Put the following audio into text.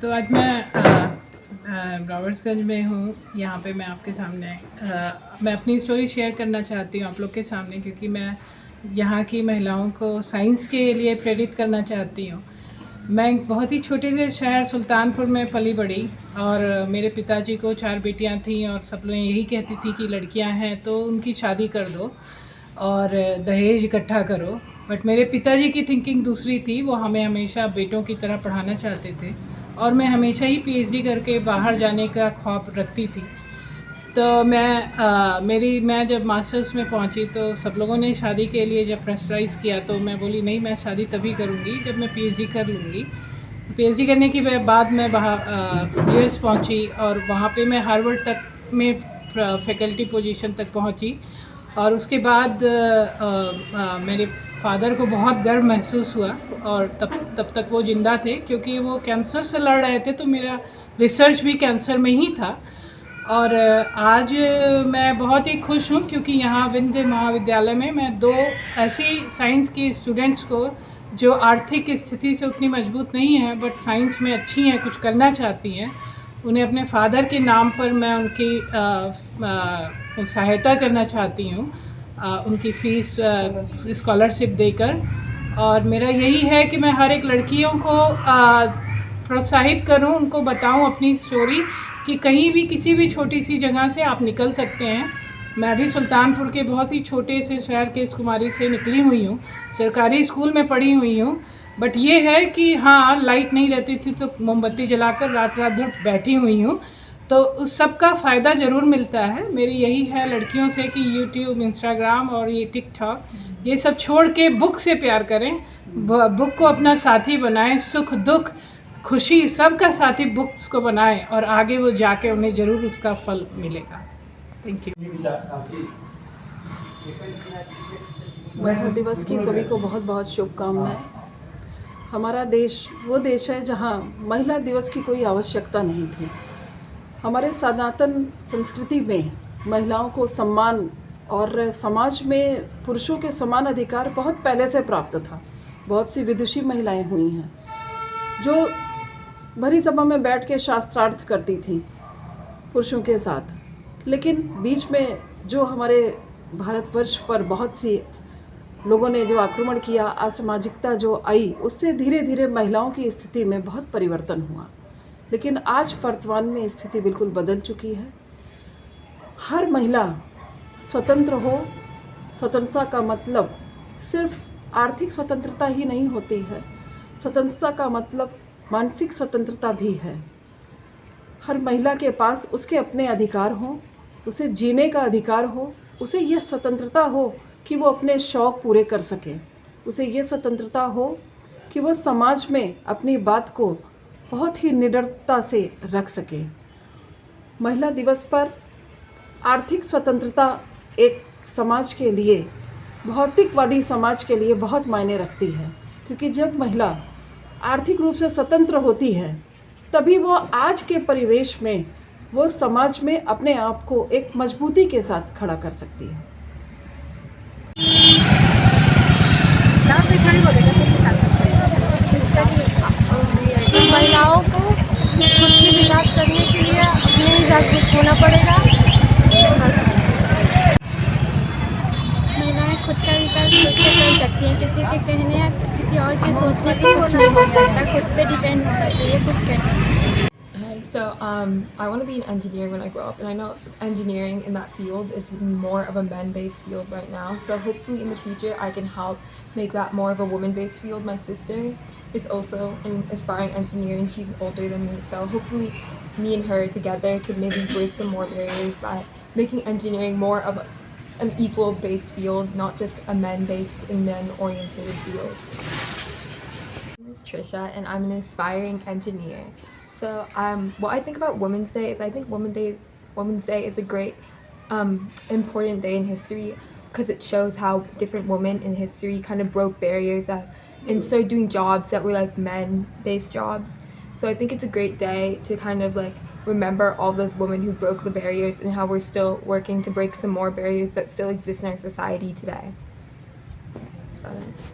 तो आज मैं रॉबर्ट्सगंज में हूँ। यहाँ पे मैं आपके सामने मैं अपनी स्टोरी शेयर करना चाहती हूँ आप लोग के सामने, क्योंकि मैं यहाँ की महिलाओं को साइंस के लिए प्रेरित करना चाहती हूँ। मैं एक बहुत ही छोटे से शहर सुल्तानपुर में पली बड़ी, और मेरे पिताजी को 4 बेटियाँ थीं और सब लोग यही कहती थी कि लड़कियाँ हैं तो उनकी शादी कर दो और दहेज इकट्ठा करो। बट मेरे पिताजी की थिंकिंग दूसरी थी, वो हमें हमेशा बेटों की तरह पढ़ाना चाहते थे और मैं हमेशा ही पीएचडी करके बाहर जाने का ख्वाब रखती थी। तो मैं जब मास्टर्स में पहुंची तो सब लोगों ने शादी के लिए जब प्रेशराइज़ किया तो मैं बोली नहीं, मैं शादी तभी करूंगी जब मैं पीएचडी कर लूँगी। तो पीएचडी करने के बाद मैं यूएस पहुंची और वहाँ पे मैं हार्वर्ड तक में फैकल्टी पोजीशन तक पहुंची। और उसके बाद मेरे फादर को बहुत गर्व महसूस हुआ, और तब तक वो ज़िंदा थे क्योंकि वो कैंसर से लड़ रहे थे, तो मेरा रिसर्च भी कैंसर में ही था। और आज मैं बहुत ही खुश हूँ क्योंकि यहाँ विंध्य महाविद्यालय में मैं 2 ऐसी साइंस की स्टूडेंट्स को जो आर्थिक स्थिति से उतनी मजबूत नहीं है बट साइंस में अच्छी हैं, कुछ करना चाहती हैं, उन्हें अपने फादर के नाम पर मैं उनकी सहायता करना चाहती हूँ, उनकी फ़ीस स्कॉलरशिप देकर। और मेरा यही है कि मैं हर एक लड़कियों को प्रोत्साहित करूँ, उनको बताऊँ अपनी स्टोरी कि कहीं भी किसी भी छोटी सी जगह से आप निकल सकते हैं। मैं भी सुल्तानपुर के बहुत ही छोटे से शहर के इस कुमारी से निकली हुई हूँ, सरकारी स्कूल में पढ़ी हुई हूँ। बट ये है कि हाँ, लाइट नहीं रहती थी तो मोमबत्ती जलाकर रात रात भर बैठी हुई हूँ, तो उस सब का फ़ायदा ज़रूर मिलता है। मेरी यही है लड़कियों से कि यूट्यूब, इंस्टाग्राम और ये टिकटॉक ये सब छोड़ के बुक से प्यार करें, बुक को अपना साथी बनाएं, सुख दुख खुशी सबका साथी बुक्स को बनाएं और आगे वो जाके उन्हें ज़रूर उसका फल मिलेगा। Thank you. महिला दिवस की सभी को बहुत बहुत शुभकामनाएं। हमारा देश वो देश है जहां महिला दिवस की कोई आवश्यकता नहीं थी। हमारे सनातन संस्कृति में महिलाओं को सम्मान और समाज में पुरुषों के समान अधिकार बहुत पहले से प्राप्त था। बहुत सी विदुषी महिलाएं हुई हैं जो भरी सभा में बैठ के शास्त्रार्थ करती थी पुरुषों के साथ, लेकिन बीच में जो हमारे भारतवर्ष पर बहुत सी लोगों ने जो आक्रमण किया, असामाजिकता जो आई, उससे धीरे धीरे महिलाओं की स्थिति में बहुत परिवर्तन हुआ। लेकिन आज वर्तमान में स्थिति बिल्कुल बदल चुकी है। हर महिला स्वतंत्र हो। स्वतंत्रता का मतलब सिर्फ आर्थिक स्वतंत्रता ही नहीं होती है, स्वतंत्रता का मतलब मानसिक स्वतंत्रता भी है। हर महिला के पास उसके अपने अधिकार हों, उसे जीने का अधिकार हो, उसे यह स्वतंत्रता हो कि वो अपने शौक़ पूरे कर सके, उसे यह स्वतंत्रता हो कि वो समाज में अपनी बात को बहुत ही निडरता से रख सके। महिला दिवस पर आर्थिक स्वतंत्रता एक समाज के लिए, भौतिकवादी समाज के लिए बहुत मायने रखती है, क्योंकि जब महिला आर्थिक रूप से स्वतंत्र होती है तभी वो आज के परिवेश में वो समाज में अपने आप को एक मजबूती के साथ खड़ा कर सकती है। महिलाओं को खुद की विकास करने के लिए अपने ही जागरूक होना पड़ेगा। महिलाएं खुद का विकास खुद से कर सकती हैं, किसी के कहने या किसी और के सोचने पे कुछ नहीं हो सकता, खुद पे डिपेंड होना चाहिए कुछ करने। So I want to be an engineer when I grow up, and I know engineering in that field is more of a men-based field right now. So hopefully in the future I can help make that more of a woman-based field. My sister is also an aspiring engineer and she's older than me. So hopefully me and her together could maybe break some more barriers by making engineering more of an equal-based field, not just a men-based and men-oriented field. My name is Trisha and I'm an aspiring engineer. So what I think about Women's Day is I think Women's Day is a great important day in history because it shows how different women in history kind of broke barriers and started doing jobs that were like men-based jobs. So I think it's a great day to kind of like remember all those women who broke the barriers and how we're still working to break some more barriers that still exist in our society today. Is that it?